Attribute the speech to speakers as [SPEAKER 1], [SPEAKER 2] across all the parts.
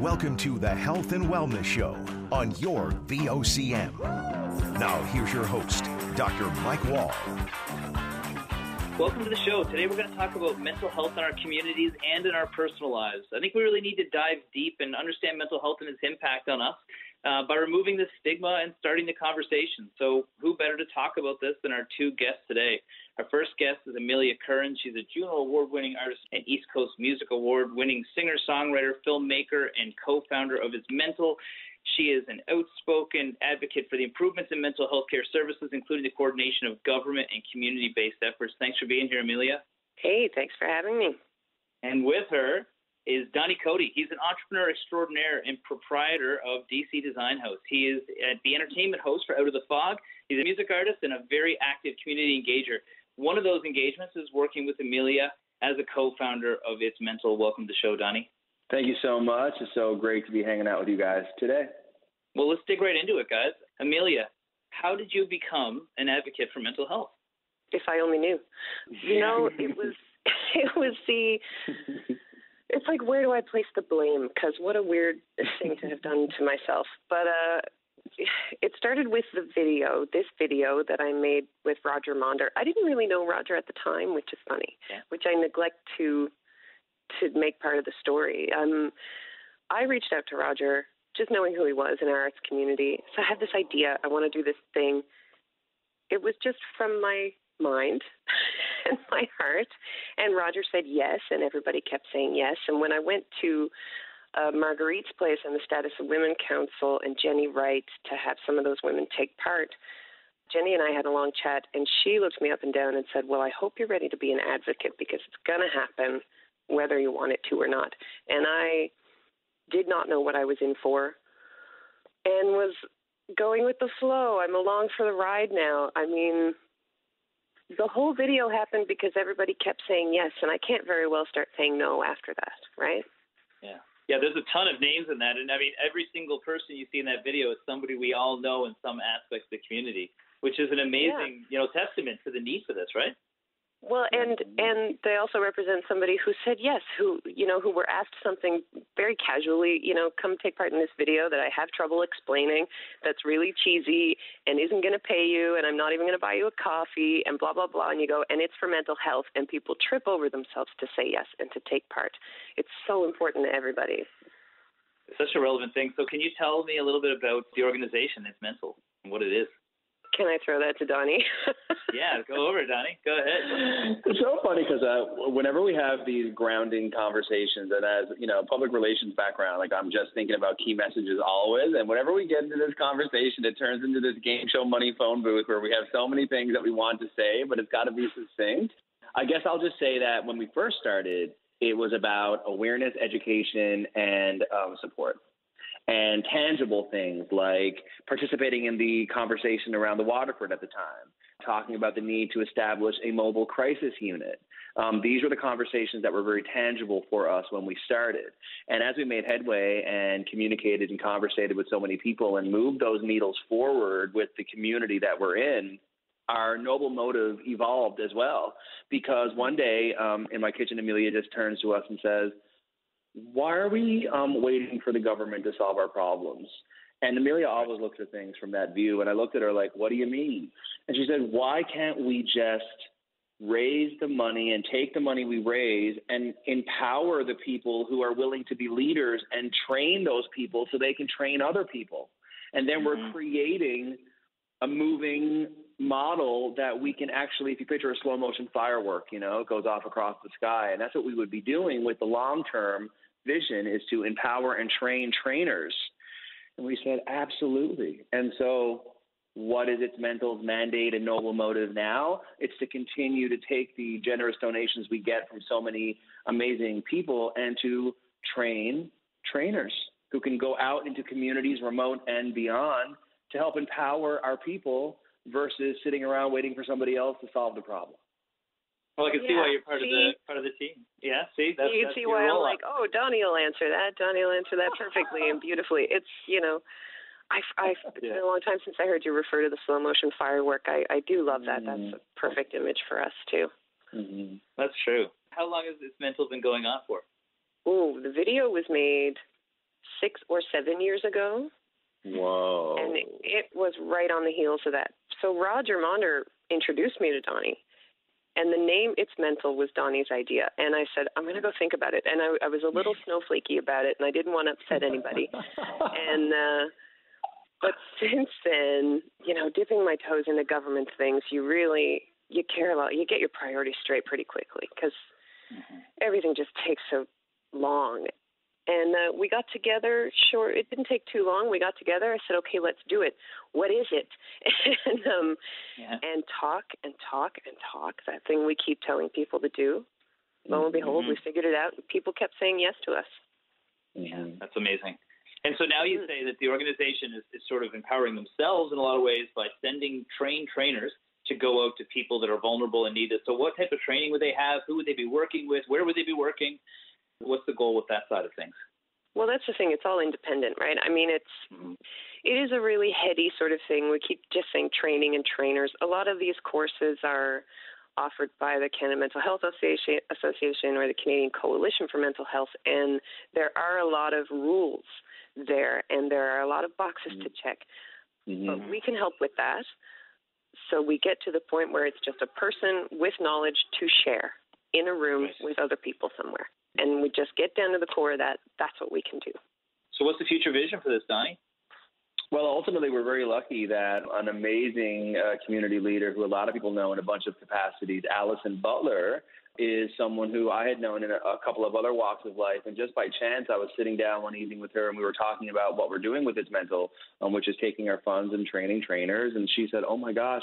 [SPEAKER 1] Welcome to the Health and Wellness Show on your VOCM. Now, here's your host, Dr. Mike Wall.
[SPEAKER 2] Welcome to the show. Today we're going to talk about mental health in our communities and in our personal lives. I think we really need to dive deep and understand mental health and its impact on us by removing the stigma and starting the conversation. So who better to talk about this than our two guests today? Our first guest is Amelia Curran. She's a Juno Award-winning artist and East Coast Music Award-winning singer-songwriter, filmmaker, and co-founder of It's Mental. She is an outspoken advocate for the improvements in mental health care services, including the coordination of government and community-based efforts. Thanks for being here, Amelia.
[SPEAKER 3] Hey, thanks for having me.
[SPEAKER 2] And with her is Don-E Coady. He's an entrepreneur extraordinaire and proprietor of DC Design House. He is the entertainment host for Out of the Fog. He's a music artist and a very active community engager. One of those engagements is working with Amelia as a co-founder of It's Mental. Welcome to the show, Don-E.
[SPEAKER 4] Thank you so much. It's so great to be hanging out with you guys today.
[SPEAKER 2] Well, let's dig right into it, guys. Amelia, how did you become an advocate for mental health?
[SPEAKER 3] If I only knew. You know, it was it's like, where do I place the blame? Because what a weird thing to have done to myself. But it started with this video that I made with Roger Monder. I didn't really know Roger at the time, which is funny, which I neglect to make part of the story. I reached out to Roger, just knowing who he was in our arts community. So I had this idea. I want to do this thing. It was just from my mind and my heart. And Roger said yes, and everybody kept saying yes. And when I went to Marguerite's place and the Status of Women Council and Jenny Wright to have some of those women take part, Jenny and I had a long chat, and she looked me up and down and said, well, I hope you're ready to be an advocate because it's going to happen whether you want it to or not. And I did not know what I was in for and was going with the flow. I'm along for the ride now. I mean, the whole video happened because everybody kept saying yes, and I can't very well start saying no after that, right?
[SPEAKER 2] Yeah. Yeah, there's a ton of names in that. And, I mean, every single person you see in that video is somebody we all know in some aspect of the community, which is an amazing, testament to the need for this, right?
[SPEAKER 3] Well, and they also represent somebody who said yes, who were asked something very casually, come take part in this video that I have trouble explaining, that's really cheesy and isn't going to pay you, and I'm not even going to buy you a coffee, and blah, blah, blah. And you go, and it's for mental health, and people trip over themselves to say yes and to take part. It's so important to everybody.
[SPEAKER 2] It's such a relevant thing. So can you tell me a little bit about the organization, It's Mental, and what it is?
[SPEAKER 3] Can I throw that to Don-E?
[SPEAKER 2] Yeah, go over it, Don-E. Go ahead.
[SPEAKER 4] It's so funny because whenever we have these grounding conversations, and as public relations background, like I'm just thinking about key messages always. And whenever we get into this conversation, it turns into this game show money phone booth where we have so many things that we want to say, but it's got to be succinct. I guess I'll just say that when we first started, it was about awareness, education, and support. And tangible things like participating in the conversation around the Waterford at the time, talking about the need to establish a mobile crisis unit. These were the conversations that were very tangible for us when we started. And as we made headway and communicated and conversated with so many people and moved those needles forward with the community that we're in, our noble motive evolved as well. Because one day in my kitchen, Amelia just turns to us and says, why are we waiting for the government to solve our problems? And Amelia always looks at things from that view. And I looked at her like, what do you mean? And she said, why can't we just raise the money and take the money we raise and empower the people who are willing to be leaders and train those people so they can train other people? And then we're creating a moving model that we can actually, if you picture a slow motion firework, it goes off across the sky. And that's what we would be doing with the long-term vision, is to empower and train trainers. And we said, absolutely. And so what is It's Mental's mandate and noble motive now? It's to continue to take the generous donations we get from so many amazing people and to train trainers who can go out into communities, remote and beyond, to help empower our people versus sitting around waiting for somebody else to solve the problem.
[SPEAKER 2] Well, I can see why you're part of the team. Yeah, see, that's
[SPEAKER 3] you can see why I'm like, oh, Don-E will answer that. Don-E will answer that perfectly and beautifully. It's it's been a long time since I heard you refer to the slow motion firework. I do love that. That's a perfect image for us too.
[SPEAKER 4] Mm-hmm.
[SPEAKER 2] That's true. How long has It's Mental been going on for?
[SPEAKER 3] Oh, the video was made 6 or 7 years ago.
[SPEAKER 4] Whoa.
[SPEAKER 3] And it was right on the heels of that. So Roger Monder introduced me to Don-E. And the name It's Mental was Don-E's idea. And I said, I'm going to go think about it. And I was a little snowflakey about it, and I didn't want to upset anybody. But since then, dipping my toes into government things, you care a lot. You get your priorities straight pretty quickly because everything just takes so long. And we got together. Sure, it didn't take too long. We got together. I said, okay, let's do it. What is it? And talk and talk and talk. That thing we keep telling people to do. Lo and behold, we figured it out. And people kept saying yes to us.
[SPEAKER 2] Yeah, that's amazing. And so now you say that the organization is sort of empowering themselves in a lot of ways by sending trained trainers to go out to people that are vulnerable and need it. So what type of training would they have? Who would they be working with? Where would they be working? What's the goal with that side of things?
[SPEAKER 3] Well, that's the thing. It's all independent, right? I mean, it is a really heady sort of thing. We keep just saying training and trainers. A lot of these courses are offered by the Canada Mental Health Association or the Canadian Coalition for Mental Health, and there are a lot of rules there, and there are a lot of boxes to check. But we can help with that. So we get to the point where it's just a person with knowledge to share in a room with other people somewhere. And we just get down to the core of that. That's what we can do.
[SPEAKER 2] So what's the future vision for this, Don-E?
[SPEAKER 4] Well, ultimately, we're very lucky that an amazing community leader who a lot of people know in a bunch of capacities, Allison Butler, is someone who I had known in a couple of other walks of life. And just by chance, I was sitting down one evening with her, and we were talking about what we're doing with It's Mental, which is taking our funds and training trainers. And she said, oh, my gosh,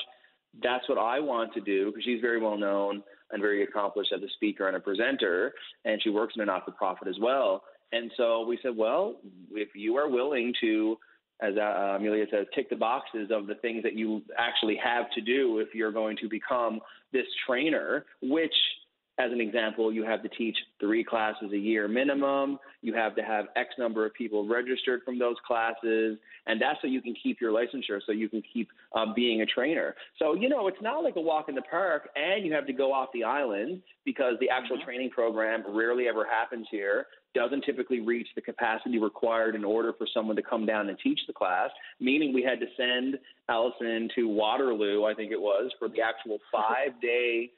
[SPEAKER 4] that's what I want to do, because she's very well known and very accomplished as a speaker and a presenter, and she works in a not-for-profit as well. And so we said, well, if you are willing to, as Amelia says, tick the boxes of the things that you actually have to do if you're going to become this trainer, which, as an example, you have to teach 3 classes a year minimum. You have to have X number of people registered from those classes. And that's so you can keep your licensure, so you can keep being a trainer. So, it's not like a walk in the park, and you have to go off the island, because the actual training program rarely ever happens here, doesn't typically reach the capacity required in order for someone to come down and teach the class, meaning we had to send Allison to Waterloo, I think it was, for the actual 5-day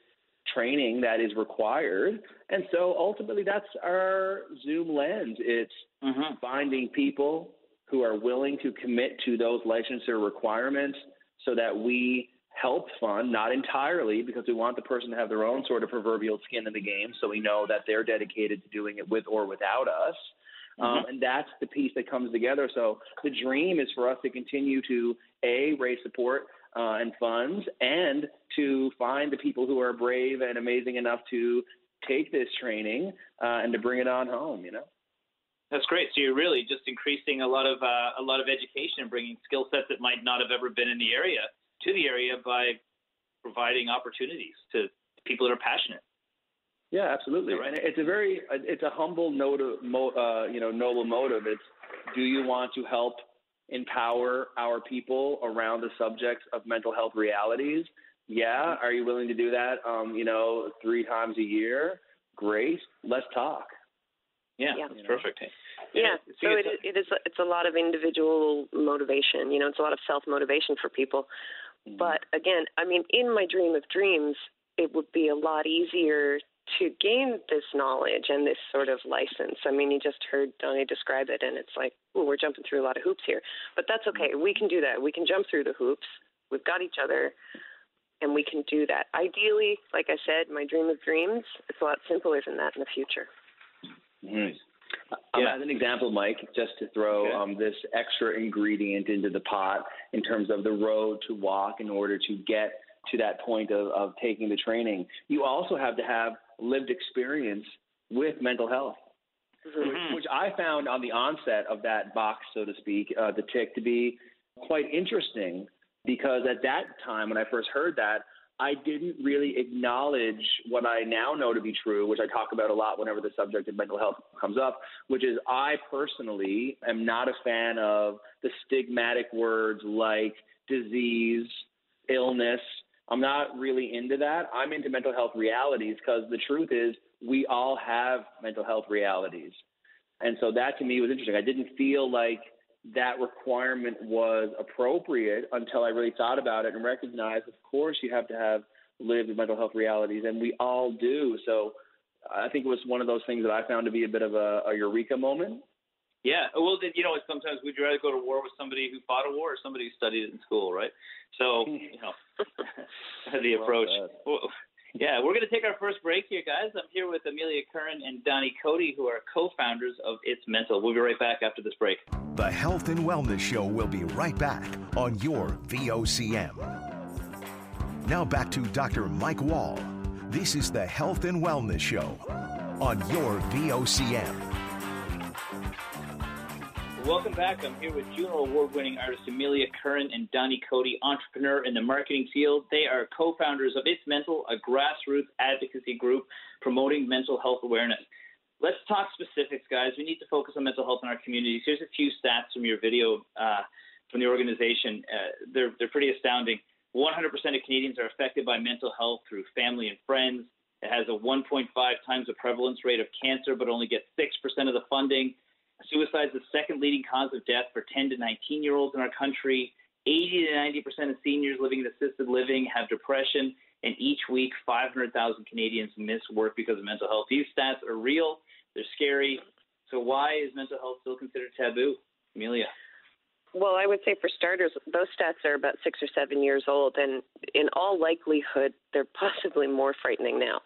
[SPEAKER 4] training that is required. And so ultimately that's our Zoom lens. It's finding people who are willing to commit to those licensure requirements so that we help fund, not entirely, because we want the person to have their own sort of proverbial skin in the game, so we know that they're dedicated to doing it with or without us. And that's the piece that comes together. So the dream is for us to continue to, A, raise support and funds, and to find the people who are brave and amazing enough to take this training and to bring it on home,
[SPEAKER 2] That's great. So you're really just increasing a lot of education and bringing skill sets that might not have ever been in the area to the area by providing opportunities to people that are passionate.
[SPEAKER 4] Yeah, absolutely.
[SPEAKER 2] Right.
[SPEAKER 4] And it's a humble noble motive. It's, do you want to help empower our people around the subjects of mental health realities? Yeah. Are you willing to do that, 3 times a year? Great. Let's talk.
[SPEAKER 2] Yeah, that's perfect.
[SPEAKER 3] Yeah, so it's a lot of individual motivation. It's a lot of self-motivation for people. But again, I mean, in my dream of dreams, it would be a lot easier to gain this knowledge and this sort of license. I mean, you just heard Don-E describe it, and it's like, ooh, we're jumping through a lot of hoops here. But that's okay. We can do that. We can jump through the hoops. We've got each other, and we can do that. Ideally, like I said, my dream of dreams, it's a lot simpler than that in the future.
[SPEAKER 4] As an example, Mike, just to throw this extra ingredient into the pot in terms of the road to walk in order to get to that point of taking the training, you also have to have lived experience with mental health, which I found on the onset of that box, so to speak, the tick, to be quite interesting, because at that time when I first heard that, I didn't really acknowledge what I now know to be true, which I talk about a lot whenever the subject of mental health comes up, which is I personally am not a fan of the stigmatic words like disease, illness. I'm not really into that. I'm into mental health realities, because the truth is we all have mental health realities. And so that to me was interesting. I didn't feel like that requirement was appropriate until I really thought about it and recognized, of course, you have to have lived with mental health realities, and we all do. So I think it was one of those things that I found to be a bit of a eureka moment.
[SPEAKER 2] Yeah, well, sometimes we'd rather go to war with somebody who fought a war or somebody who studied it in school, right? So, the approach. Well, yeah, we're going to take our first break here, guys. I'm here with Amelia Curran and Don-E Coady, who are co-founders of It's Mental. We'll be right back after this break.
[SPEAKER 1] The Health and Wellness Show will be right back on your VOCM. Now back to Dr. Mike Wall. This is the Health and Wellness Show on your VOCM.
[SPEAKER 2] Welcome back. I'm here with Juno Award-winning artist Amelia Curran and Don-E Coady, entrepreneur in the marketing field. They are co-founders of It's Mental, a grassroots advocacy group promoting mental health awareness. Let's talk specifics, guys. We need to focus on mental health in our communities. Here's a few stats from your video from the organization. They're pretty astounding. 100% of Canadians are affected by mental health through family and friends. It has a 1.5 times the prevalence rate of cancer, but only gets 6% of the funding. Suicide is the second leading cause of death for 10 to 19-year-olds in our country. 80 to 90% of seniors living in assisted living have depression, and each week 500,000 Canadians miss work because of mental health. These stats are real. They're scary. So why is mental health still considered taboo? Amelia.
[SPEAKER 3] Well, I would say for starters, those stats are about 6 or 7 years old, and in all likelihood, they're possibly more frightening now.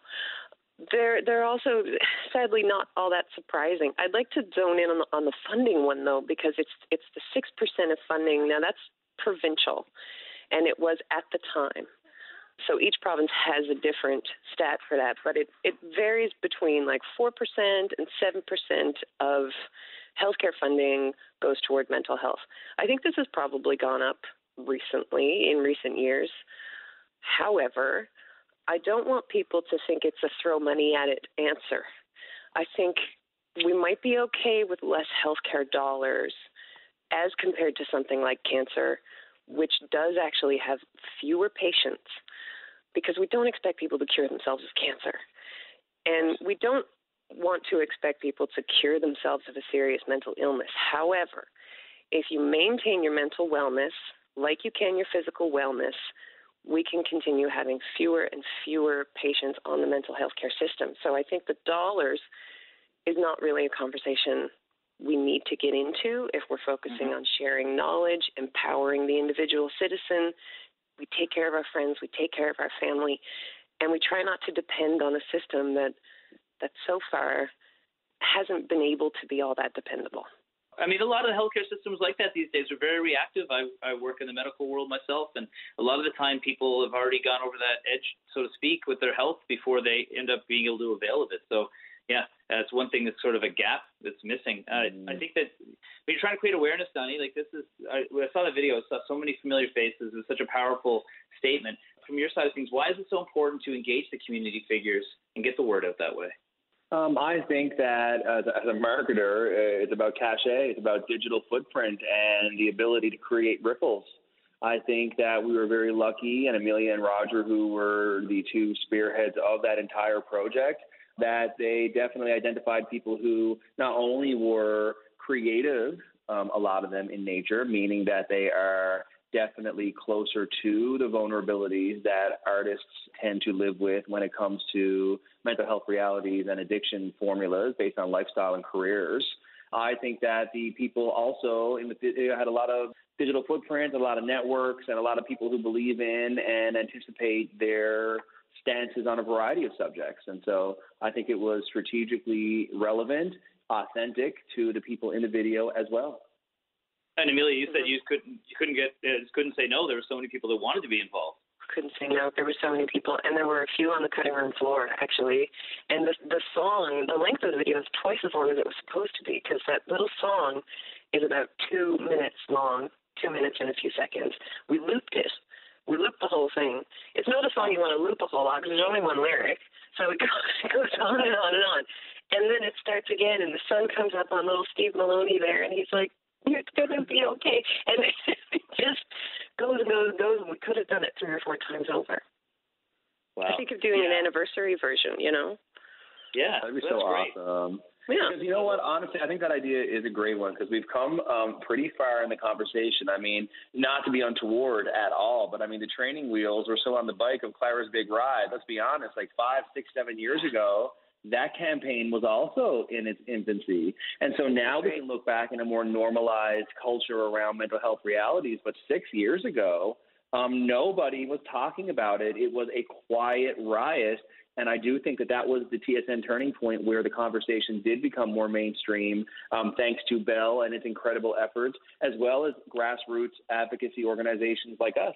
[SPEAKER 3] They're also, sadly, not all that surprising. I'd like to zone in on the funding one, though, because it's the 6% of funding. Now, that's provincial, and it was at the time. So each province has a different stat for that, but it varies between like 4% and 7% of healthcare funding goes toward mental health. I think this has probably gone up recently, in recent years. However, I don't want people to think it's a throw money at it answer. I think we might be okay with less healthcare dollars as compared to something like cancer, which does actually have fewer patients, because we don't expect people to cure themselves of cancer. And we don't want to expect people to cure themselves of a serious mental illness. However, if you maintain your mental wellness like you can your physical wellness, we can continue having fewer and fewer patients on the mental health care system. So I think the dollars is not really a conversation we need to get into if we're focusing on sharing knowledge, empowering the individual citizen. We take care of our friends, we take care of our family, and we try not to depend on a system that so far hasn't been able to be all that dependable.
[SPEAKER 2] I mean, a lot of the healthcare systems like that these days are very reactive. I work in the medical world myself, and a lot of the time people have already gone over that edge, so to speak, with their health before they end up being able to avail of it. So, yeah, that's one thing that's sort of a gap that's missing. I think that when you're trying to create awareness, Don-E, like this is, when I saw the video, I saw so many familiar faces. It's such a powerful statement. From your side of things, why is it so important to engage the community figures and get the word out that way?
[SPEAKER 4] I think that as a marketer, it's about cachet, it's about digital footprint and the ability to create ripples. I think that we were very lucky, and Amelia and Roger, who were the two spearheads of that entire project, that they definitely identified people who not only were creative, a lot of them in nature, meaning that they are definitely closer to the vulnerabilities that artists tend to live with when it comes to mental health realities and addiction formulas based on lifestyle and careers. I think that the people also had a lot of digital footprints, a lot of networks, and a lot of people who believe in and anticipate their stances on a variety of subjects. And so I think it was strategically relevant, authentic to the people in the video as well.
[SPEAKER 2] And Amelia, you said you couldn't say no. There were so many people that wanted to be involved.
[SPEAKER 3] Couldn't say no. There were so many people, and there were a few on the cutting room floor, actually. And the song, the length of the video is twice as long as it was supposed to be, because that little song is about 2 minutes long, 2 minutes and a few seconds. We looped it. We looped the whole thing. It's not a song you want to loop a whole lot, because there's only one lyric. So it goes on and on and on. And then it starts again, and the sun comes up on little Steve Maloney there, and he's like, "It's going to be okay." And it just goes and goes and goes, and we could have done it 3 or 4 times over.
[SPEAKER 2] Wow.
[SPEAKER 3] I think of doing an anniversary version, you know?
[SPEAKER 2] Yeah,
[SPEAKER 4] that'd be so awesome.
[SPEAKER 3] Yeah.
[SPEAKER 4] Because you know what, honestly, I think that idea is a great one, because we've come pretty far in the conversation. I mean, not to be untoward at all, but I mean, the training wheels were still on the bike of Clara's Big Ride. Let's be honest, like 5, 6, 7 years ago, that campaign was also in its infancy. And so now we can look back in a more normalized culture around mental health realities. But 6 years ago, nobody was talking about it. It was a quiet riot. And I do think that was the TSN turning point where the conversation did become more mainstream, thanks to Bell and its incredible efforts, as well as grassroots advocacy organizations like us.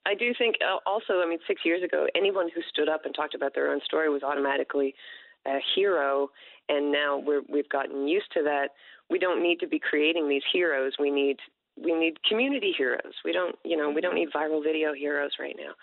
[SPEAKER 3] I do think also, 6 years ago, anyone who stood up and talked about their own story was automatically a hero. And now we've gotten used to that. We don't need to be creating these heroes. We need community heroes. We don't need viral video heroes right now.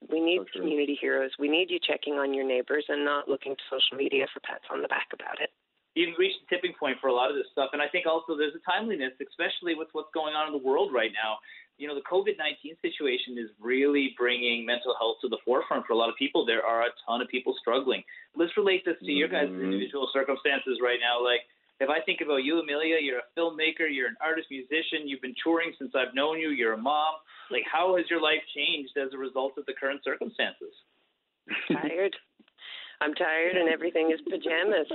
[SPEAKER 3] We need community heroes. We need you checking on your neighbors and not looking to social media for pats on the back about it.
[SPEAKER 2] You've reached a tipping point for a lot of this stuff, and I think also there's a timeliness, especially with what's going on in the world right now. You know, the COVID-19 situation is really bringing mental health to the forefront for a lot of people. There are a ton of people struggling. Let's relate this to your guys' individual circumstances right now. Like, if I think about you, Amelia, you're a filmmaker, you're an artist, musician, you've been touring since I've known you, you're a mom. Like, how has your life changed as a result of the current circumstances?
[SPEAKER 3] Tired. I'm tired and everything is pajamas.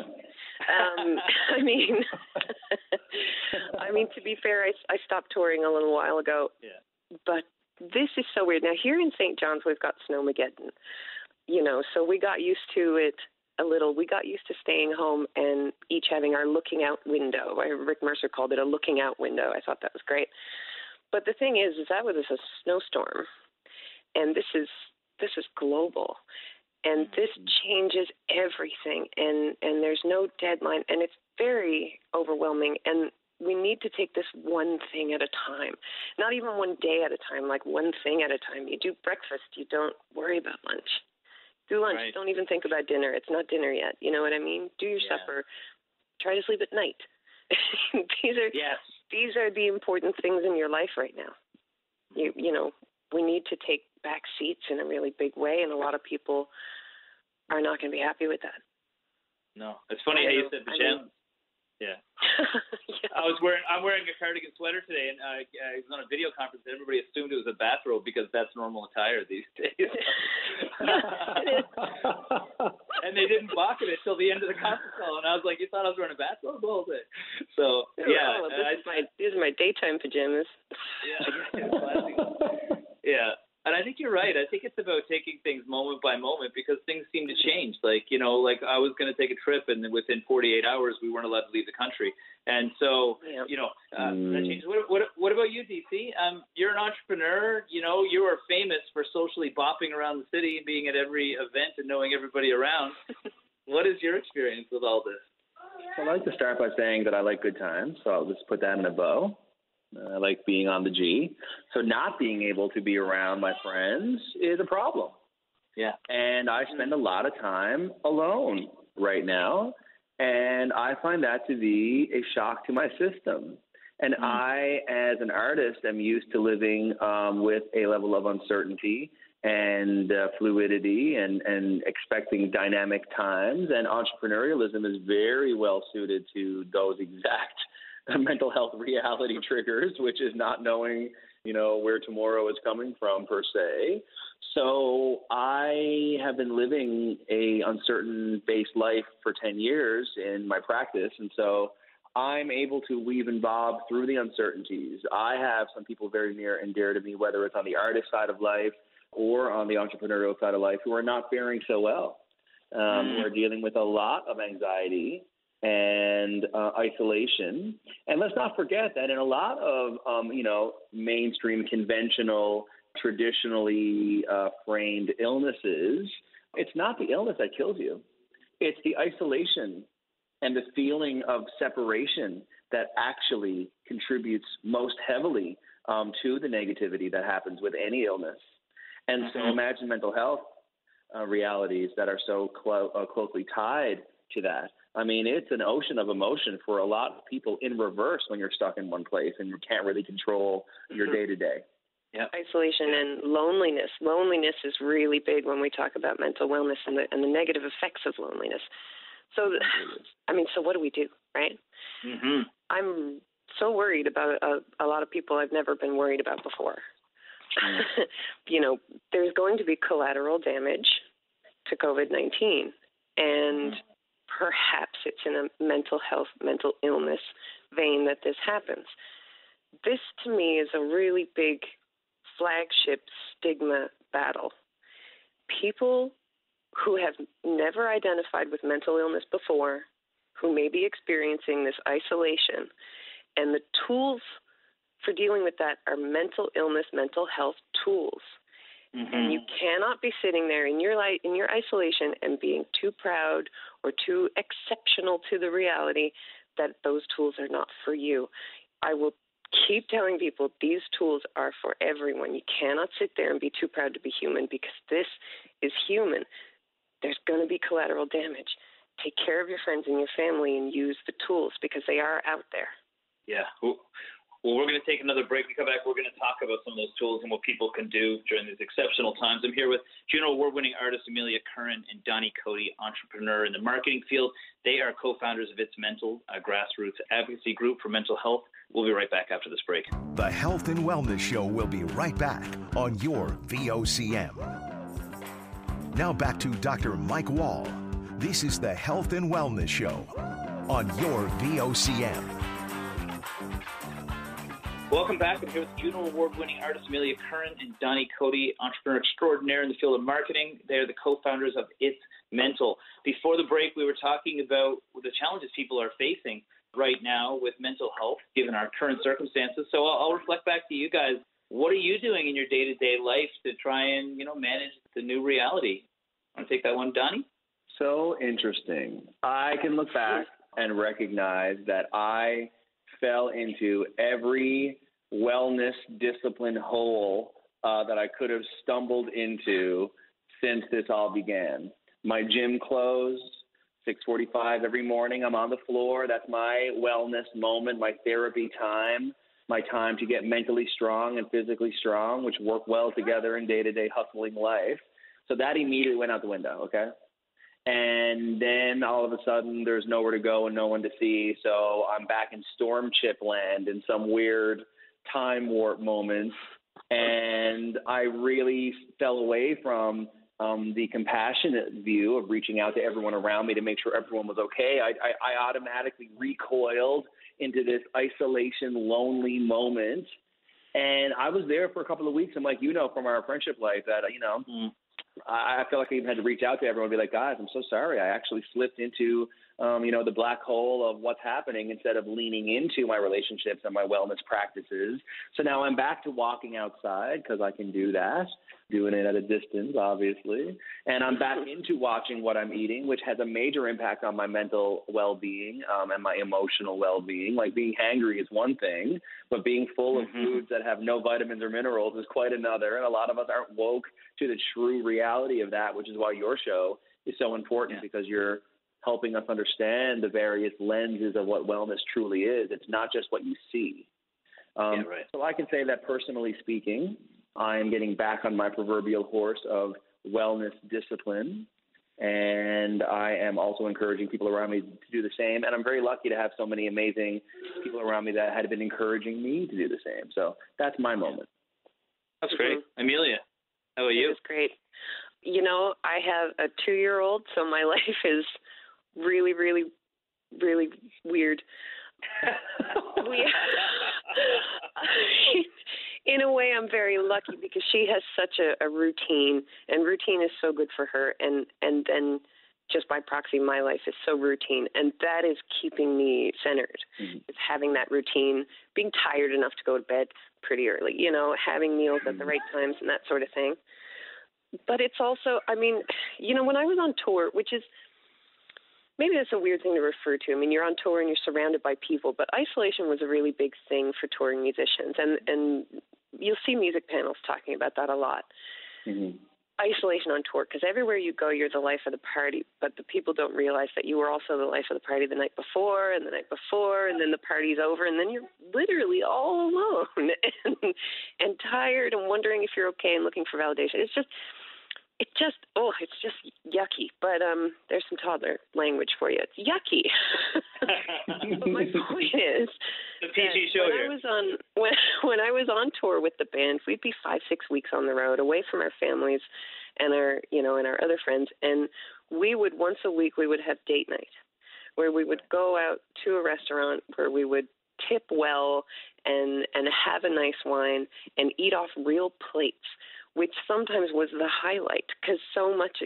[SPEAKER 3] To be fair, I stopped touring a little while ago.
[SPEAKER 2] Yeah.
[SPEAKER 3] But this is so weird. Now, here in St. John's, we've got Snowmageddon, so we got used to it a little. We got used to staying home and each having our looking out window. Rick Mercer called it a looking out window. I thought that was great. But the thing is that was a snowstorm, and this is global, and this changes everything, and there's no deadline, and it's very overwhelming, and we need to take this one thing at a time, not even one day at a time, like one thing at a time. You do breakfast, you don't worry about lunch. Do lunch,
[SPEAKER 2] right.
[SPEAKER 3] Don't even think about dinner. It's not dinner yet. You know what I mean? Do your supper. Try to sleep at night. These are the important things in your life right now. We need to take back seats in a really big way, and a lot of people are not going to be happy with that.
[SPEAKER 2] No, it's funny how you said pajamas. Yeah. I'm wearing a cardigan sweater today, and I was on a video conference, and everybody assumed it was a bathrobe because that's normal attire these days. And they didn't balk at it till the end of the conference call, and I was like, "You thought I was wearing a bathrobe the whole day?" So yeah,
[SPEAKER 3] these are my daytime pajamas.
[SPEAKER 2] Yeah. And I think you're right. I think it's about taking things moment by moment, because things seem to change. Like I was going to take a trip, and within 48 hours, we weren't allowed to leave the country. And so, that changed. What about you, DC? You're an entrepreneur. You are famous for socially bopping around the city, being at every event and knowing everybody around. What is your experience with all this?
[SPEAKER 4] I'd like to start by saying that I like good times, so I'll just put that in a bow. I like being on the G. So not being able to be around my friends is a problem.
[SPEAKER 2] Yeah.
[SPEAKER 4] And I spend a lot of time alone right now, and I find that to be a shock to my system. And I, as an artist, am used to living with a level of uncertainty and fluidity and expecting dynamic times. And entrepreneurialism is very well suited to those exact mental health reality triggers, which is not knowing, where tomorrow is coming from per se. So I have been living a uncertain-based life for 10 years in my practice, and so I'm able to weave and bob through the uncertainties. I have some people very near and dear to me, whether it's on the artist side of life or on the entrepreneurial side of life, who are not faring so well, who are dealing with a lot of anxiety and isolation. And let's not forget that in a lot of, mainstream, conventional, traditionally framed illnesses, it's not the illness that kills you. It's the isolation and the feeling of separation that actually contributes most heavily to the negativity that happens with any illness. And so imagine mental health realities that are so closely tied to that. I mean, it's an ocean of emotion for a lot of people in reverse when you're stuck in one place and you can't really control your day-to-day.
[SPEAKER 3] Yeah. Isolation and loneliness. Loneliness is really big when we talk about mental wellness and the negative effects of loneliness. So, so what do we do, right?
[SPEAKER 2] Mm-hmm.
[SPEAKER 3] I'm so worried about a lot of people I've never been worried about before. There's going to be collateral damage to COVID-19, and perhaps it's in a mental health, mental illness vein that this happens. This, to me, is a really big flagship stigma battle. People who have never identified with mental illness before, who may be experiencing this isolation, and the tools for dealing with that are mental illness, mental health tools. Mm-hmm. And you cannot be sitting there in your isolation and being too proud or too exceptional to the reality that those tools are not for you. I will keep telling people these tools are for everyone. You cannot sit there and be too proud to be human, because this is human. There's going to be collateral damage. Take care of your friends and your family and use the tools, because they are out there.
[SPEAKER 2] Yeah. Well, we're going to take another break. We come back, we're going to talk about some of those tools and what people can do during these exceptional times. I'm here with Juno Award-winning artist Amelia Curran and Don-E Coady, entrepreneur in the marketing field. They are co-founders of It's Mental, a grassroots advocacy group for mental health. We'll be right back after this break.
[SPEAKER 1] The Health and Wellness Show will be right back on your VOCM. Now back to Dr. Mike Wall. This is the Health and Wellness Show on your VOCM.
[SPEAKER 2] Welcome back. I'm here with Juno Award-winning artist Amelia Curran and Don-E Coady, entrepreneur extraordinaire in the field of marketing. They're the co-founders of It's Mental. Before the break, we were talking about the challenges people are facing right now with mental health, given our current circumstances. So I'll reflect back to you guys. What are you doing in your day-to-day life to try and, manage the new reality? Want to take that one, Don-E?
[SPEAKER 4] So interesting. I can look back and recognize that I fell into every wellness discipline hole that I could have stumbled into since this all began. My gym closed 6:45 every morning. I'm on the floor. That's my wellness moment, my therapy time, my time to get mentally strong and physically strong, which work well together in day-to-day hustling life. So that immediately went out the window, okay? And then all of a sudden there's nowhere to go and no one to see. So I'm back in storm chip land in some weird time warp moment. And I really fell away from the compassionate view of reaching out to everyone around me to make sure everyone was okay. I automatically recoiled into this isolation, lonely moment. And I was there for a couple of weeks. And like, from our friendship life that, I feel like I even had to reach out to everyone and be like, guys, I'm so sorry. I actually slipped into, the black hole of what's happening instead of leaning into my relationships and my wellness practices. So now I'm back to walking outside because I can do that, doing it at a distance, obviously. And I'm back into watching what I'm eating, which has a major impact on my mental well-being and my emotional well-being. Like being hangry is one thing, but being full of foods that have no vitamins or minerals is quite another. And a lot of us aren't woke to the true reality of that, which is why your show is so important, because you're helping us understand the various lenses of what wellness truly is. It's not just what you see. So I can say that personally speaking, I am getting back on my proverbial horse of wellness discipline, and I am also encouraging people around me to do the same. And I'm very lucky to have so many amazing people around me that had been encouraging me to do the same. So that's my moment.
[SPEAKER 2] That's great. Amelia, how about you?
[SPEAKER 3] It's great. I have a 2-year-old, so my life is really, really, really weird. In a way, I'm very lucky because she has such a routine, and routine is so good for her. And then just by proxy, my life is so routine, and that is keeping me centered. It's having that routine, being tired enough to go to bed pretty early, having meals at the right times and that sort of thing. But it's also, when I was on tour, which is, maybe that's a weird thing to refer to. You're on tour and you're surrounded by people, but isolation was a really big thing for touring musicians. And you'll see music panels talking about that a lot. Isolation on tour, because everywhere you go, you're the life of the party, but the people don't realize that you were also the life of the party the night before, and then the party's over, and then you're literally all alone and tired and wondering if you're okay and looking for validation. It's just, it's just yucky. But there's some toddler language for you. It's yucky. But my point is,
[SPEAKER 2] the PG show here.
[SPEAKER 3] When I was on tour with the band, we'd be 5-6 weeks on the road, away from our families and our other friends, and we would once a week we would have date night, where we would go out to a restaurant where we would tip well and have a nice wine and eat off real plates, which sometimes was the highlight, because so much,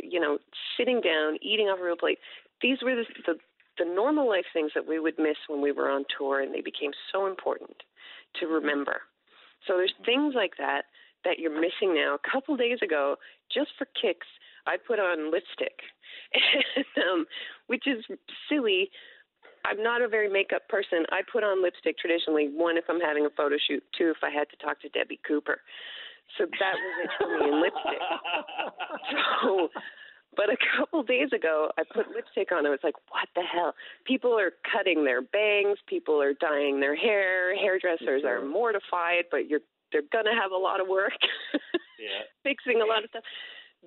[SPEAKER 3] sitting down, eating off a real plate, these were the normal life things that we would miss when we were on tour, and they became so important to remember. So there's things like that you're missing now. A couple days ago, just for kicks, I put on lipstick, which is silly. I'm not a very makeup person. I put on lipstick traditionally, one, if I'm having a photo shoot, two, if I had to talk to Debbie Cooper. So that was it for me in lipstick. But a couple days ago, I put lipstick on. I was like, what the hell? People are cutting their bangs. People are dyeing their hair. Hairdressers are mortified, but they're going to have a lot of work fixing a lot of stuff.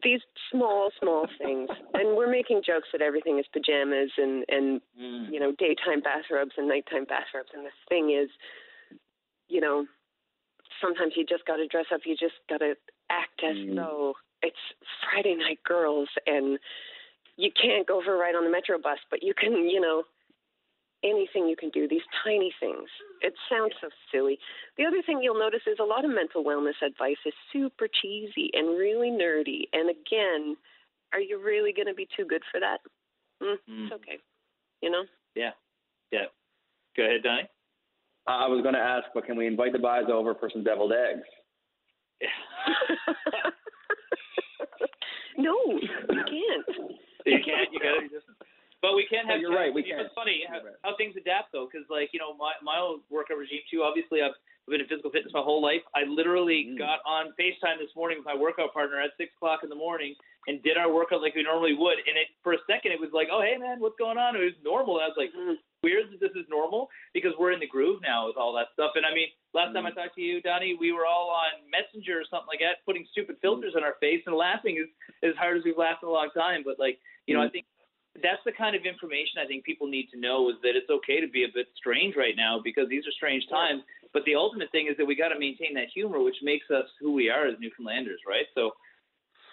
[SPEAKER 3] These small things. And we're making jokes that everything is pajamas and daytime bathrobes and nighttime bathrobes. And the thing is, sometimes you just got to dress up. You just got to act as though it's Friday Night Girls, and you can't go for a ride on the Metro bus, but you can, anything you can do, these tiny things. It sounds so silly. The other thing you'll notice is a lot of mental wellness advice is super cheesy and really nerdy. And again, are you really going to be too good for that? It's okay.
[SPEAKER 2] Yeah. Go ahead, Don-E.
[SPEAKER 4] I was going to ask, but can we invite the guys over for some deviled eggs?
[SPEAKER 3] No, you can't.
[SPEAKER 2] You can't. You got to just. But we can have.
[SPEAKER 4] You're right. We can.
[SPEAKER 2] It's funny how things adapt, though, because my own workout regime too. Obviously, I've been in physical fitness my whole life. I literally got on FaceTime this morning with my workout partner at 6:00 in the morning and did our workout like we normally would. And for a second, it was like, oh hey man, what's going on? It was normal. And I was like, weird that this is normal, because we're in the groove now with all that stuff. And I mean, last time I talked to you, Don-E, we were all on Messenger or something like that, putting stupid filters on our face and laughing as hard as we've laughed in a long time. But I think that's the kind of information I think people need to know, is that it's okay to be a bit strange right now, because these are strange times. But the ultimate thing is that we got to maintain that humor, which makes us who we are as Newfoundlanders, right? So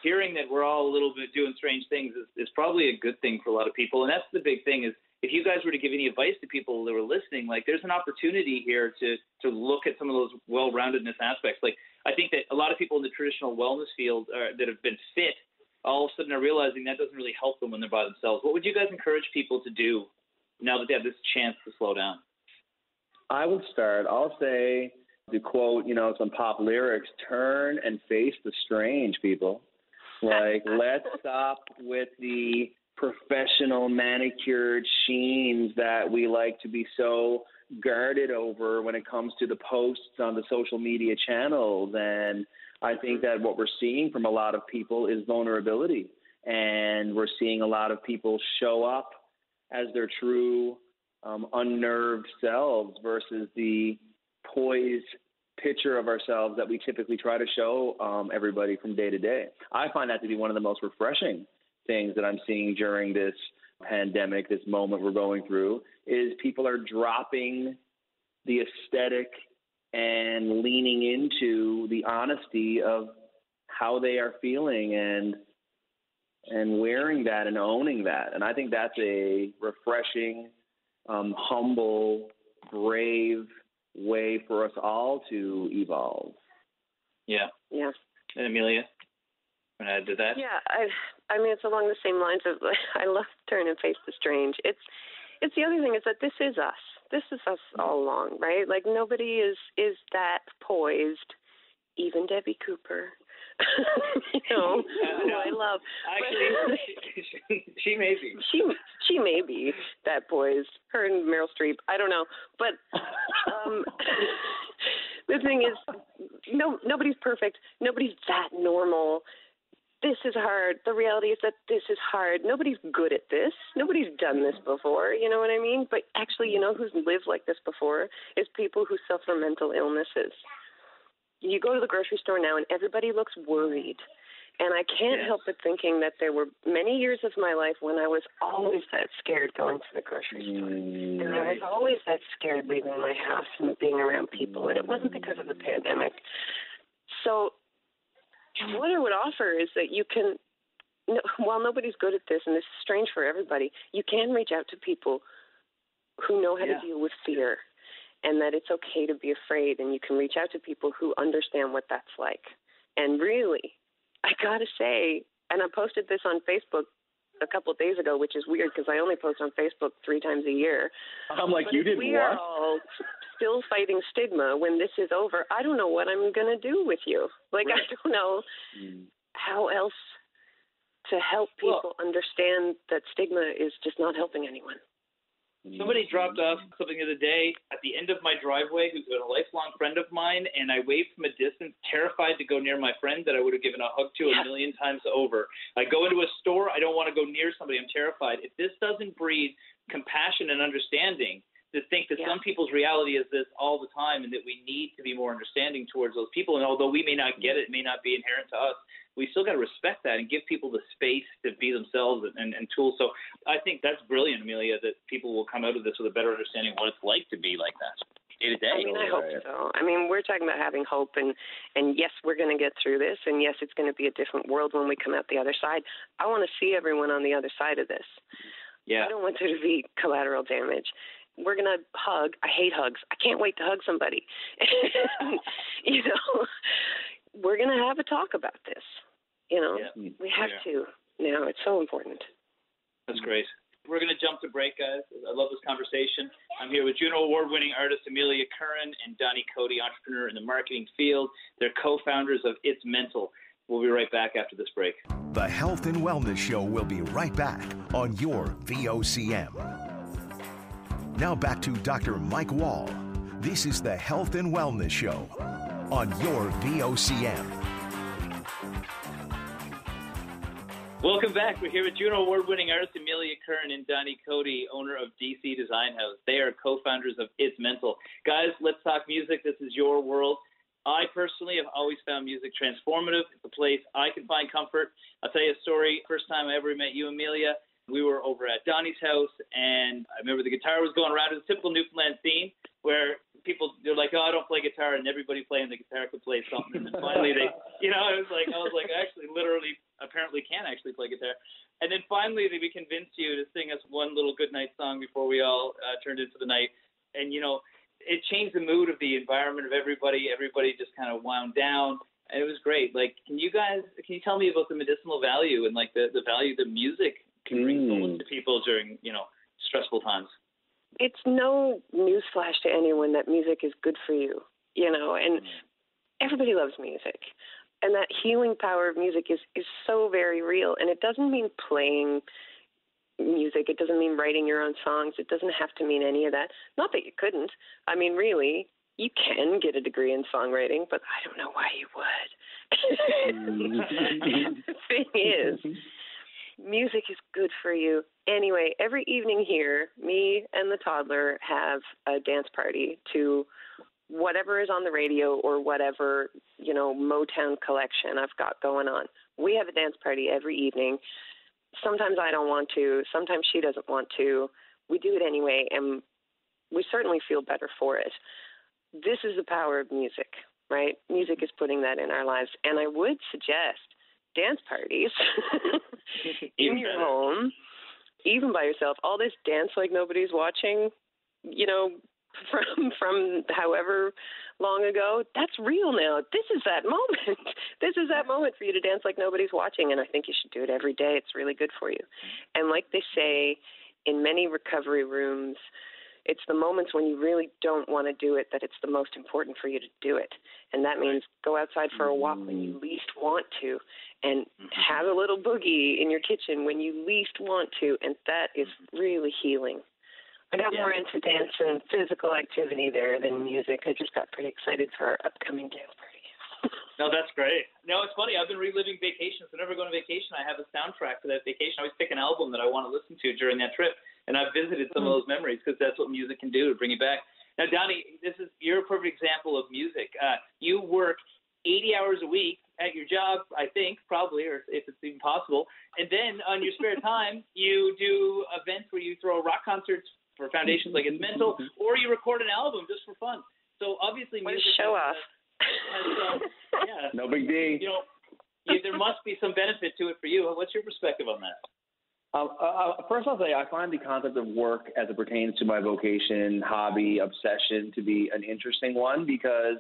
[SPEAKER 2] hearing that we're all a little bit doing strange things is probably a good thing for a lot of people. And that's the big thing, is if you guys were to give any advice to people that were listening, there's an opportunity here to look at some of those well-roundedness aspects. I think that a lot of people in the traditional wellness field that have been fit, all of a sudden are realizing that doesn't really help them when they're by themselves. What would you guys encourage people to do now that they have this chance to slow down?
[SPEAKER 4] I would start. I'll say, to quote, some pop lyrics, turn and face the strange, people. Let's stop with the professional manicured sheens that we like to be so guarded over when it comes to the posts on the social media channels. And I think that what we're seeing from a lot of people is vulnerability, and we're seeing a lot of people show up as their true unnerved selves versus the poised picture of ourselves that we typically try to show everybody from day to day. I find that to be one of the most refreshing things that I'm seeing during this pandemic, this moment we're going through, is people are dropping the aesthetic and leaning into the honesty of how they are feeling and wearing that and owning that. And I think that's a refreshing, humble, brave way for us all to evolve.
[SPEAKER 2] Yeah. And Amelia, want to add to that?
[SPEAKER 3] Yeah, I mean, it's along the same lines of, I love turn and face the strange. It's the other thing is that this is us. This is us all along, right? Nobody is that poised, even Debbie Cooper. Who I love.
[SPEAKER 2] Actually, she may be.
[SPEAKER 3] She may be that poised. Her and Meryl Streep. I don't know. But the thing is, nobody's perfect. Nobody's that normal. This is hard. The reality is that this is hard. Nobody's good at this. Nobody's done this before. You know what I mean? But actually, who's lived like this before is people who suffer mental illnesses. You go to the grocery store now and everybody looks worried. And I can't help but thinking that there were many years of my life when I was always that scared going to the grocery store. And I was always that scared leaving my house and being around people. And it wasn't because of the pandemic. So what I would offer is that you can, while nobody's good at this, and this is strange for everybody, you can reach out to people who know how to deal with fear, and that it's okay to be afraid, and you can reach out to people who understand what that's like. And really, I got to say, and I posted this on Facebook a couple of days ago, which is weird because I only post on Facebook 3 times a year.
[SPEAKER 4] I'm like,
[SPEAKER 3] but
[SPEAKER 4] you did
[SPEAKER 3] we
[SPEAKER 4] what?
[SPEAKER 3] are all still fighting stigma when this is over. I don't know what I'm going to do with you. Like, I don't know how else to help people understand that stigma is just not helping anyone.
[SPEAKER 2] Somebody dropped off something the other day at the end of my driveway who's been a lifelong friend of mine, and I waved from a distance, terrified to go near my friend that I would have given a hug to a million times over. I go into a store, I don't want to go near somebody, I'm terrified. If this doesn't breed compassion and understanding, to think that some people's reality is this all the time and that we need to be more understanding towards those people, and although we may not get it, it may not be inherent to us, we still got to respect that and give people the space to be themselves and tools. So I think that's brilliant, Amelia, that people will come out of this with a better understanding of what it's like to be like that day to day.
[SPEAKER 3] I mean, I hope so. I mean, we're talking about having hope, and yes, we're going to get through this, and yes, it's going to be a different world when we come out the other side. I want to see everyone on the other side of this. I don't want there to be collateral damage. We're going to hug. I hate hugs. I can't wait to hug somebody. You know, we're going to have a talk about this. You know, we have to now. It's so important.
[SPEAKER 2] That's great. We're going to jump to break, guys. I love this conversation. I'm here with Juno Award-winning artist Amelia Curran and Don-E Coady, entrepreneur in the marketing field. They're co-founders of It's Mental. We'll be right back after this break.
[SPEAKER 1] The Health and Wellness Show will be right back on your VOCM. Now back to Dr. Mike Wall. This is the Health and Wellness Show on your VOCM.
[SPEAKER 2] Welcome back. We're here with Juno Award-winning artist Amelia Curran and Don-E Coady, owner of DC Design House. They are co-founders of It's Mental. Guys, let's talk music. This is your world. I personally have always found music transformative. It's a place I can find comfort. I'll tell you a story. First time I ever met you, Amelia, we were over at Donnie's house, and I remember the guitar was going around. It was a typical Newfoundland scene where people, they're like, oh, I don't play guitar, and everybody playing the guitar could play something. And then finally they, I was like, I actually literally apparently can actually play guitar. And then finally we convinced you to sing us one little goodnight song before we all turned into the night. And, it changed the mood of the environment of everybody. Everybody just kind of wound down. And it was great. Like, can you tell me about the medicinal value and like the value that music can bring to people during, stressful times?
[SPEAKER 3] It's no newsflash to anyone that music is good for you, and everybody loves music. And that healing power of music is so very real. And it doesn't mean playing music. It doesn't mean writing your own songs. It doesn't have to mean any of that. Not that you couldn't. I mean, really, you can get a degree in songwriting, but I don't know why you would. The thing is, music is good for you. Anyway, every evening here, me and the toddler have a dance party to whatever is on the radio or whatever, Motown collection I've got going on. We have a dance party every evening. Sometimes I don't want to. Sometimes she doesn't want to. We do it anyway, and we certainly feel better for it. This is the power of music, right? Music is putting that in our lives. And I would suggest dance parties in your home, even by yourself. All this dance like nobody's watching, from however long ago, that's real now. This is that moment. This is that moment for you to dance like nobody's watching, and I think you should do it every day. It's really good for you. And like they say in many recovery rooms, it's the moments when you really don't want to do it that it's the most important for you to do it. And that means go outside for a walk when you least want to, and have a little boogie in your kitchen when you least want to, and that is really healing. I got more into dance and physical activity there than music. I just got pretty excited for our upcoming dance party.
[SPEAKER 2] No, that's great. No, it's funny. I've been reliving vacations. Whenever I go on vacation, I have a soundtrack for that vacation. I always pick an album that I want to listen to during that trip, and I've visited some of those memories because that's what music can do to bring you back. Now, Don-E, you're a perfect example of music. You work 80 80 hours a week at your job, I think, probably, or if it's even possible. And then on your spare time, you do events where you throw rock concerts for foundations like It's Mental, or you record an album just for fun. So obviously music
[SPEAKER 3] show off.
[SPEAKER 4] No big deal.
[SPEAKER 2] You know, there must be some benefit to it for you. What's your perspective on that?
[SPEAKER 4] First, I'll say I find the concept of work as it pertains to my vocation, hobby, obsession to be an interesting one because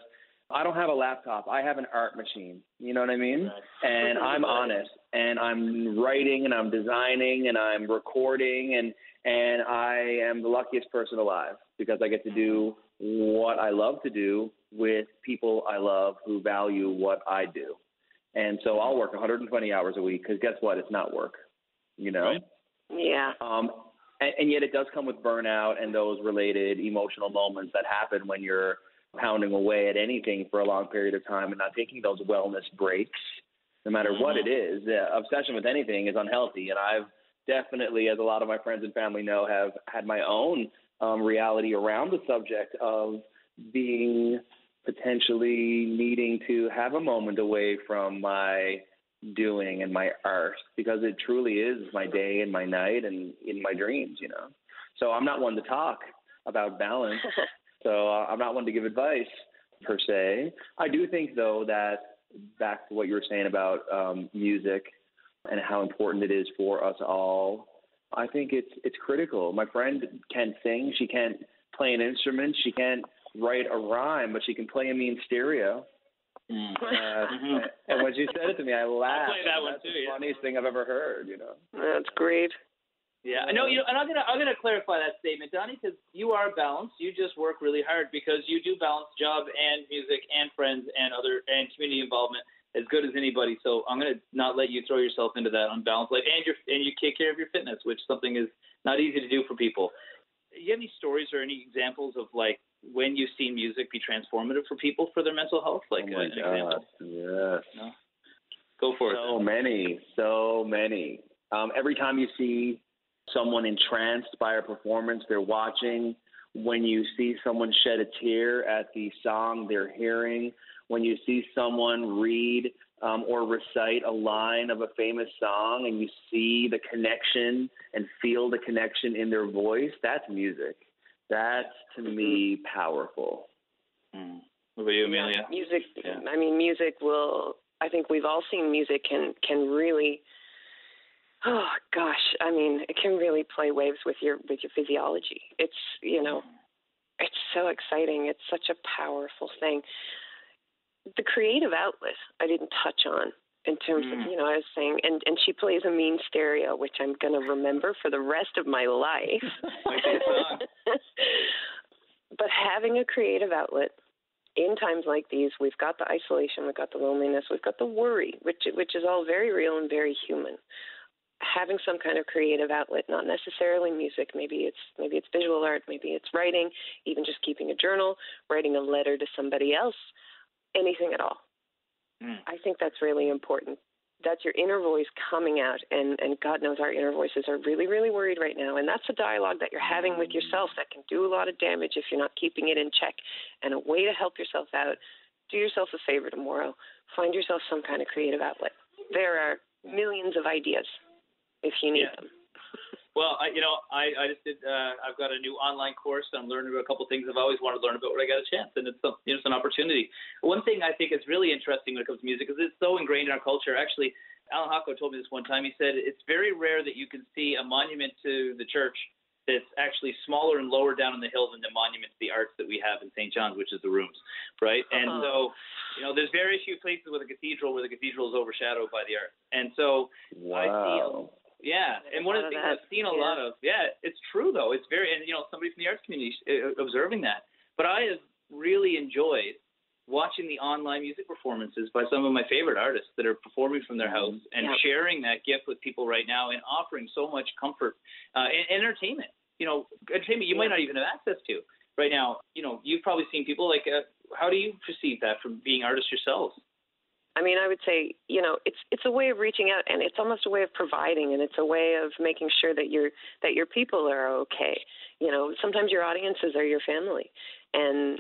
[SPEAKER 4] I don't have a laptop. I have an art machine. You know what I mean? Right. And I'm honest. And I'm writing and I'm designing and I'm recording and I am the luckiest person alive because I get to do what I love to do with people I love who value what I do. And so I'll work 120 hours a week because guess what? It's not work. You know?
[SPEAKER 2] Right.
[SPEAKER 3] Yeah.
[SPEAKER 4] And yet it does come with burnout and those related emotional moments that happen when you're pounding away at anything for a long period of time and not taking those wellness breaks, no matter what it is. Obsession with anything is unhealthy. And I've definitely, as a lot of my friends and family know, have had my own reality around the subject of being potentially needing to have a moment away from my doing and my art because it truly is my day and my night and in my dreams, you know. So I'm not one to talk about balance. So I'm not one to give advice per se. I do think, though, that back to what you were saying about music and how important it is for us all, I think it's critical. My friend can sing. She can't play an instrument. She can't write a rhyme, but she can play a mean stereo. And when she said it to me, I laughed.
[SPEAKER 2] I play that one
[SPEAKER 4] That's
[SPEAKER 2] too.
[SPEAKER 4] the funniest thing I've ever heard, you know.
[SPEAKER 3] That's great.
[SPEAKER 2] Yeah, I know. You know, and I'm gonna clarify that statement, Don-E, because you are balanced. You just work really hard because you do balance job and music and friends and community involvement as good as anybody. So I'm gonna not let you throw yourself into that unbalanced life, and you take care of your fitness, which is something is not easy to do for people. Do you have any stories or any examples of like when you've seen music be transformative for people for their mental health? Like
[SPEAKER 4] oh my
[SPEAKER 2] an
[SPEAKER 4] God,
[SPEAKER 2] example?
[SPEAKER 4] yes.
[SPEAKER 2] No? Go for it.
[SPEAKER 4] So many. Every time you see someone entranced by a performance they're watching, when you see someone shed a tear at the song they're hearing, when you see someone read or recite a line of a famous song and you see the connection and feel the connection in their voice, that's music. That's, to me, powerful.
[SPEAKER 2] What about you, Amelia?
[SPEAKER 3] Music, yeah. I mean, music will, I think we've all seen music can really, oh gosh, I mean, it can really play waves with your physiology. It's, you know, it's so exciting. It's such a powerful thing. The creative outlet I didn't touch on in terms of, you know, I was saying, and she plays a mean stereo, which I'm going to remember for the rest of my life. But having a creative outlet in times like these, we've got the isolation, we've got the loneliness, we've got the worry, which is all very real and very human. Having some kind of creative outlet, not necessarily music, maybe it's visual art, maybe it's writing, even just keeping a journal, writing a letter to somebody else, anything at all. I think that's really important. That's your inner voice coming out, and God knows our inner voices are really, really worried right now, and that's a dialogue that you're having with yourself that can do a lot of damage if you're not keeping it in check. And a way to help yourself out, do yourself a favor tomorrow. Find yourself some kind of creative outlet. There are millions of ideas if you need them.
[SPEAKER 2] Well, I just did. I've got a new online course. I'm learning about a couple of things I've always wanted to learn about when I got a chance, and it's an opportunity. One thing I think is really interesting when it comes to music is it's so ingrained in our culture. Actually, Alan Hocko told me this one time. He said it's very rare that you can see a monument to the church that's actually smaller and lower down on the hill than the monument to the arts that we have in St. John's, which is the Rooms, right? And so, you know, there's very few places with a cathedral where the cathedral is overshadowed by the arts. And so I see. And one of the things I've seen a lot of, it's true though. It's very, and you know, somebody from the arts community observing that. But I have really enjoyed watching the online music performances by some of my favorite artists that are performing from their house and sharing that gift with people right now and offering so much comfort and entertainment. You know, entertainment you might not even have access to right now. You know, you've probably seen people like, how do you perceive that from being artists yourselves?
[SPEAKER 3] I mean, I would say, you know, it's a way of reaching out, and it's almost a way of providing, and it's a way of making sure that your people are okay. You know, sometimes your audiences are your family, and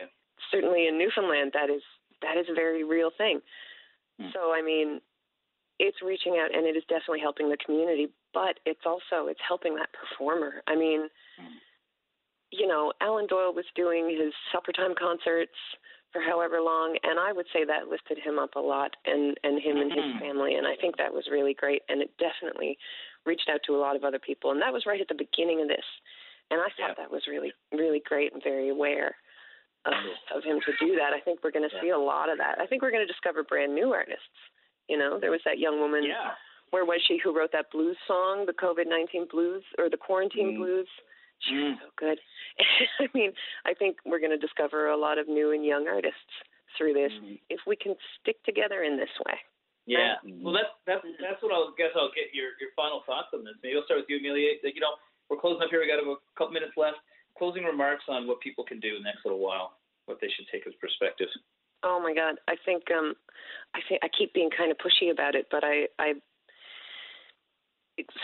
[SPEAKER 3] certainly in Newfoundland, that is a very real thing. So, I mean, it's reaching out, and it is definitely helping the community, but it's helping that performer. I mean, you know, Alan Doyle was doing his supper time concerts for however long, and I would say that lifted him up a lot, and him and his family, and I think that was really great, and it definitely reached out to a lot of other people, and that was right at the beginning of this, and I thought that was really, really great and very aware of him to do that. I think we're going to see a lot of that. I think we're going to discover brand new artists. You know, there was that young woman, where was she, who wrote that blues song, the COVID-19 blues, or the quarantine blues? She was so good. I mean, I think we're going to discover a lot of new and young artists through this if we can stick together in this way.
[SPEAKER 2] Yeah. Well, that's what I'll get your final thoughts on this. Maybe I'll start with you, Amelia. You know, we're closing up here. We got a couple minutes left. Closing remarks on what people can do the next little while, what they should take as perspective.
[SPEAKER 3] Oh my God, I think I keep being kind of pushy about it, but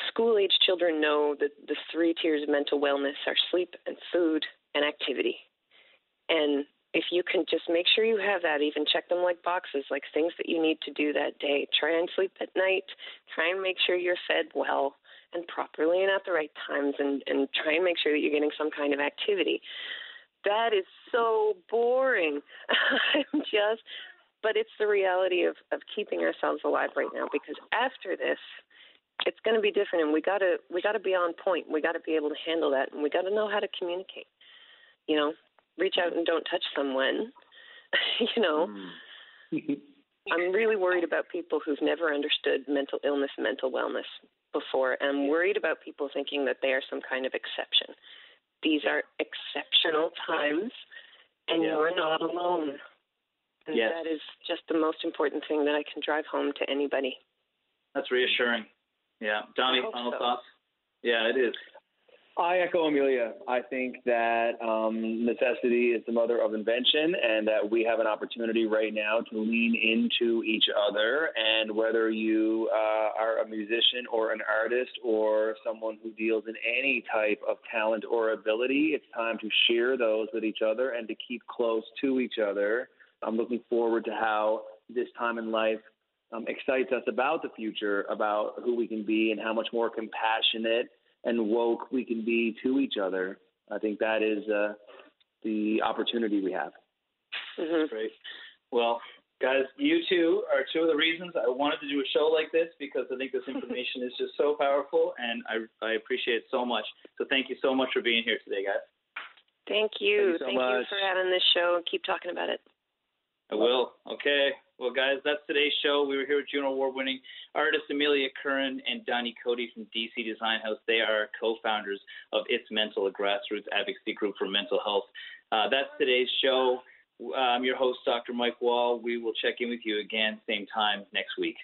[SPEAKER 3] school-age children know that the 3 tiers of mental wellness are sleep and food and activity. And if you can just make sure you have that, even check them like boxes, like things that you need to do that day. Try and sleep at night. Try and make sure you're fed well and properly and at the right times, and try and make sure that you're getting some kind of activity. That is so boring. But it's the reality of keeping ourselves alive right now, because after this, it's going to be different, and we got to be on point. We got to be able to handle that, and we got to know how to communicate. You know, reach out and don't touch someone. You know, I'm really worried about people who've never understood mental illness, mental wellness before, and I'm worried about people thinking that they are some kind of exception. These are exceptional times, and you're not alone. And that is just the most important thing that I can drive home to anybody. That's reassuring.
[SPEAKER 2] Yeah. Don-E, final thoughts? Yeah, it is.
[SPEAKER 4] I echo Amelia. I think that necessity is the mother of invention, and that we have an opportunity right now to lean into each other. And whether you are a musician or an artist or someone who deals in any type of talent or ability, it's time to share those with each other and to keep close to each other. I'm looking forward to how this time in life excites us about the future, about who we can be and how much more compassionate and woke we can be to each other. I think that is the opportunity we have.
[SPEAKER 2] Great. Well, guys, you two are two of the reasons I wanted to do a show like this, because I think this information is just so powerful, and I appreciate it so much. So thank you so much for being here today, guys.
[SPEAKER 3] Thank you.
[SPEAKER 4] Thank you so much
[SPEAKER 3] for having this show. Keep talking about it.
[SPEAKER 2] I will. Okay. Well, guys, that's today's show. We were here with Juno Award-winning artist Amelia Curran and Don-E Coady from DC Design House. They are co-founders of It's Mental, a grassroots advocacy group for mental health. That's today's show. I'm your host, Dr. Mike Wall. We will check in with you again, same time next week.